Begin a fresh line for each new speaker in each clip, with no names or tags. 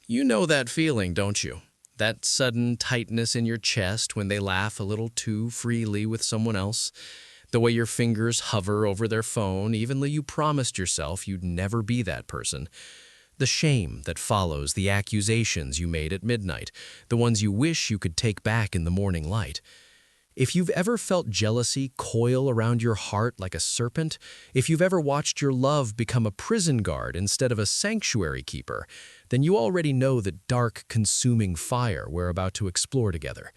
You know that feeling, don't you? That sudden tightness in your chest when they laugh a little too freely with someone else. The way your fingers hover over their phone, even though you promised yourself you'd never be that person. The shame that follows the accusations you made at midnight, the ones you wish you could take back in the morning light. If you've ever felt jealousy coil around your heart like a serpent, if you've ever watched your love become a prison guard instead of a sanctuary keeper, then you already know the dark, consuming fire we're about to explore together.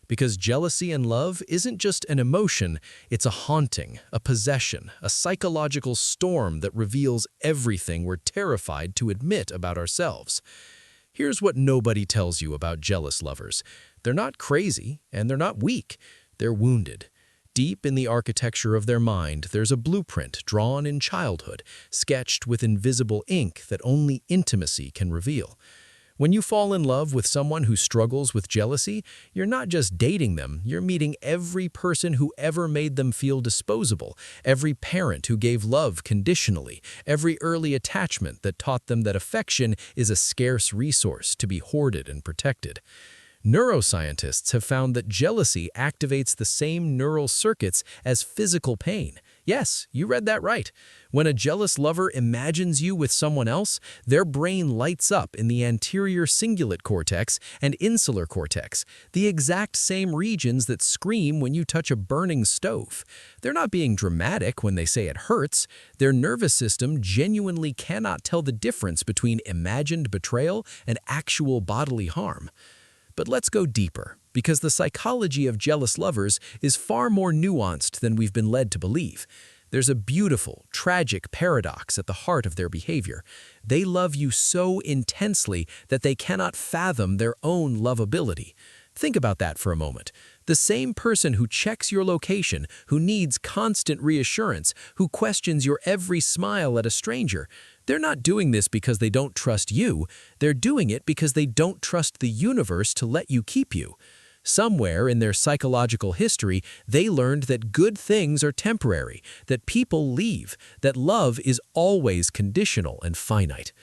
Because jealousy and love isn't just an emotion, it's a haunting, a possession, a psychological storm that reveals everything we're terrified to admit about ourselves. Here's what nobody tells you about jealous lovers. They're not crazy, and they're not weak. They're wounded. Deep in the architecture of their mind, there's a blueprint drawn in childhood, sketched with invisible ink that only intimacy can reveal. When you fall in love with someone who struggles with jealousy, you're not just dating them, you're meeting every person who ever made them feel disposable, every parent who gave love conditionally, every early attachment that taught them that affection is a scarce resource to be hoarded and protected. Neuroscientists have found that jealousy activates the same neural circuits as physical pain. Yes, you read that right. When a jealous lover imagines you with someone else, their brain lights up in the anterior cingulate cortex and insular cortex, the exact same regions that scream when you touch a burning stove. They're not being dramatic when they say it hurts. Their nervous system genuinely cannot tell the difference between imagined betrayal and actual bodily harm. But let's go deeper, because the psychology of jealous lovers is far more nuanced than we've been led to believe. There's a beautiful, tragic paradox at the heart of their behavior. They love you so intensely that they cannot fathom their own lovability. Think about that for a moment. The same person who checks your location, who needs constant reassurance, who questions your every smile at a stranger, they're not doing this because they don't trust you. They're doing it because they don't trust the universe to let you keep you. Somewhere in their psychological history, they learned that good things are temporary, that people leave, that love is always conditional and finite.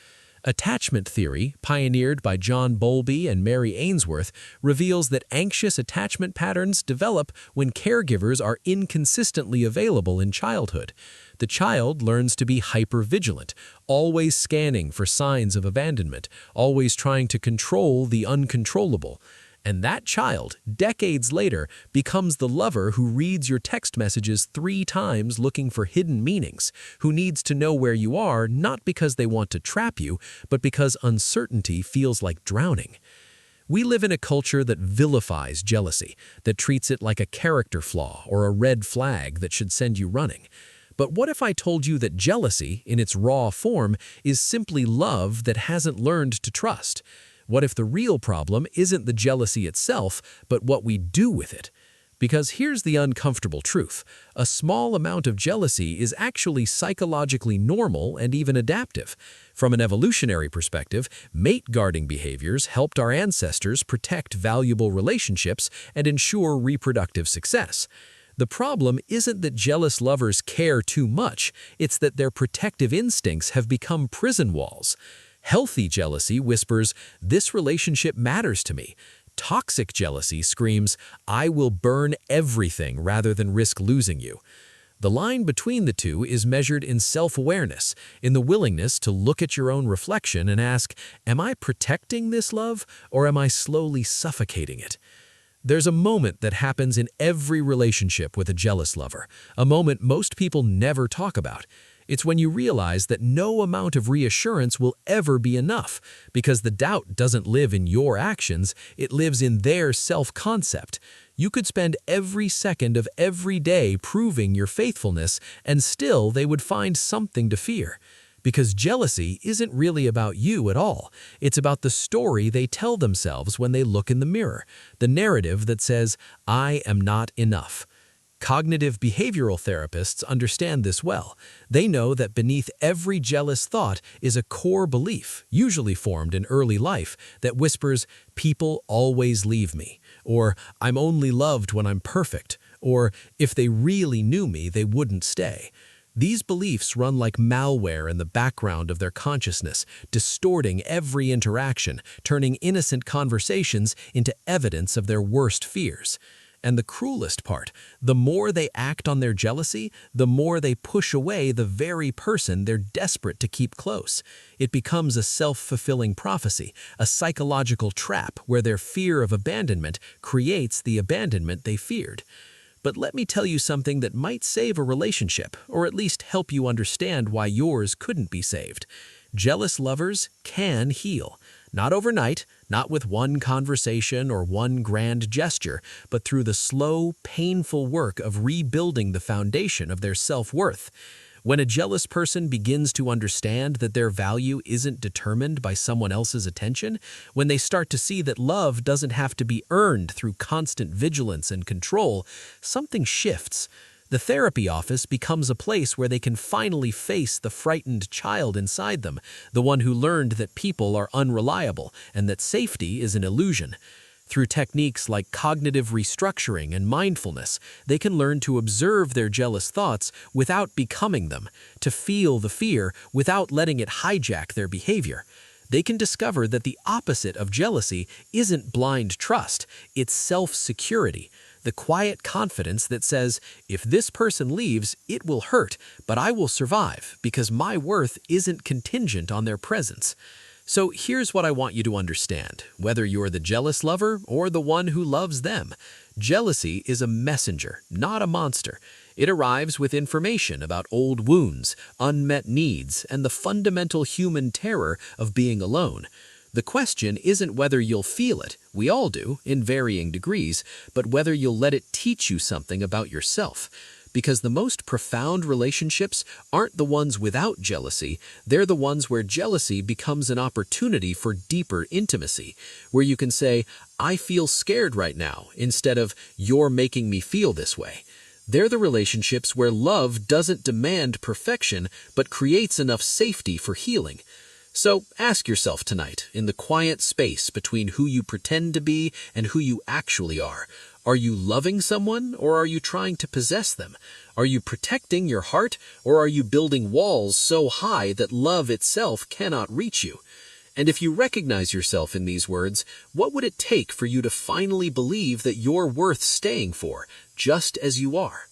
Attachment theory, pioneered by John Bowlby and Mary Ainsworth, reveals that anxious attachment patterns develop when caregivers are inconsistently available in childhood. The child learns to be hypervigilant, always scanning for signs of abandonment, always trying to control the uncontrollable. And that child, decades later, becomes the lover who reads your text messages 3 times looking for hidden meanings, who needs to know where you are not because they want to trap you, but because uncertainty feels like drowning. We live in a culture that vilifies jealousy, that treats it like a character flaw or a red flag that should send you running. But what if I told you that jealousy, in its raw form, is simply love that hasn't learned to trust? What if the real problem isn't the jealousy itself, but what we do with it? Because here's the uncomfortable truth. A small amount of jealousy is actually psychologically normal and even adaptive. From an evolutionary perspective, mate-guarding behaviors helped our ancestors protect valuable relationships and ensure reproductive success. The problem isn't that jealous lovers care too much, it's that their protective instincts have become prison walls. Healthy jealousy whispers, "This relationship matters to me." Toxic jealousy screams, "I will burn everything rather than risk losing you." The line between the two is measured in self-awareness, in the willingness to look at your own reflection and ask, "Am I protecting this love, or am I slowly suffocating it?" There's a moment that happens in every relationship with a jealous lover, a moment most people never talk about. It's when you realize that no amount of reassurance will ever be enough, because the doubt doesn't live in your actions, it lives in their self-concept. You could spend every second of every day proving your faithfulness, and still they would find something to fear. Because jealousy isn't really about you at all. It's about the story they tell themselves when they look in the mirror, the narrative that says, "I am not enough." Cognitive behavioral therapists understand this well. They know that beneath every jealous thought is a core belief, usually formed in early life, that whispers, "People always leave me," or "I'm only loved when I'm perfect," or "If they really knew me, they wouldn't stay."
These beliefs run like malware in the background of their consciousness, distorting every interaction, turning innocent conversations into evidence of their worst fears. And the cruelest part, the more they act on their jealousy, the more they push away the very person they're desperate to keep close. It becomes a self-fulfilling prophecy, a psychological trap where their fear of abandonment creates the abandonment they feared. But let me tell you something that might save a relationship, or at least help you understand why yours couldn't be saved. Jealous lovers can heal. Not overnight, not with one conversation or one grand gesture, but through the slow, painful work of rebuilding the foundation of their self-worth. When a jealous person begins to understand that their value isn't determined by someone else's attention, when they start to see that love doesn't have to be earned through constant vigilance and control, something shifts. The therapy office becomes a place where they can finally face the frightened child inside them, the one who learned that people are unreliable and that safety is an illusion. Through techniques like cognitive restructuring and mindfulness, they can learn to observe their jealous thoughts without becoming them, to feel the fear without letting it hijack their behavior. They can discover that the opposite of jealousy isn't blind trust, it's self-security. The quiet confidence that says, if this person leaves, it will hurt, but I will survive because my worth isn't contingent on their presence. So here's what I want you to understand, whether you're the jealous lover or the one who loves them. Jealousy is a messenger, not a monster. It arrives with information about old wounds, unmet needs, and the fundamental human terror of being alone. The question isn't whether you'll feel it, we all do, in varying degrees, but whether you'll let it teach you something about yourself. Because the most profound relationships aren't the ones without jealousy, they're the ones where jealousy becomes an opportunity for deeper intimacy, where you can say, I feel scared right now, instead of, you're making me feel this way. They're the relationships where love doesn't demand perfection, but creates enough safety for healing. So ask yourself tonight, in the quiet space between who you pretend to be and who you actually are you loving someone or are you trying to possess them? Are you protecting your heart or are you building walls so high that love itself cannot reach you? And if you recognize yourself in these words, what would it take for you to finally believe that you're worth staying for, just as you are?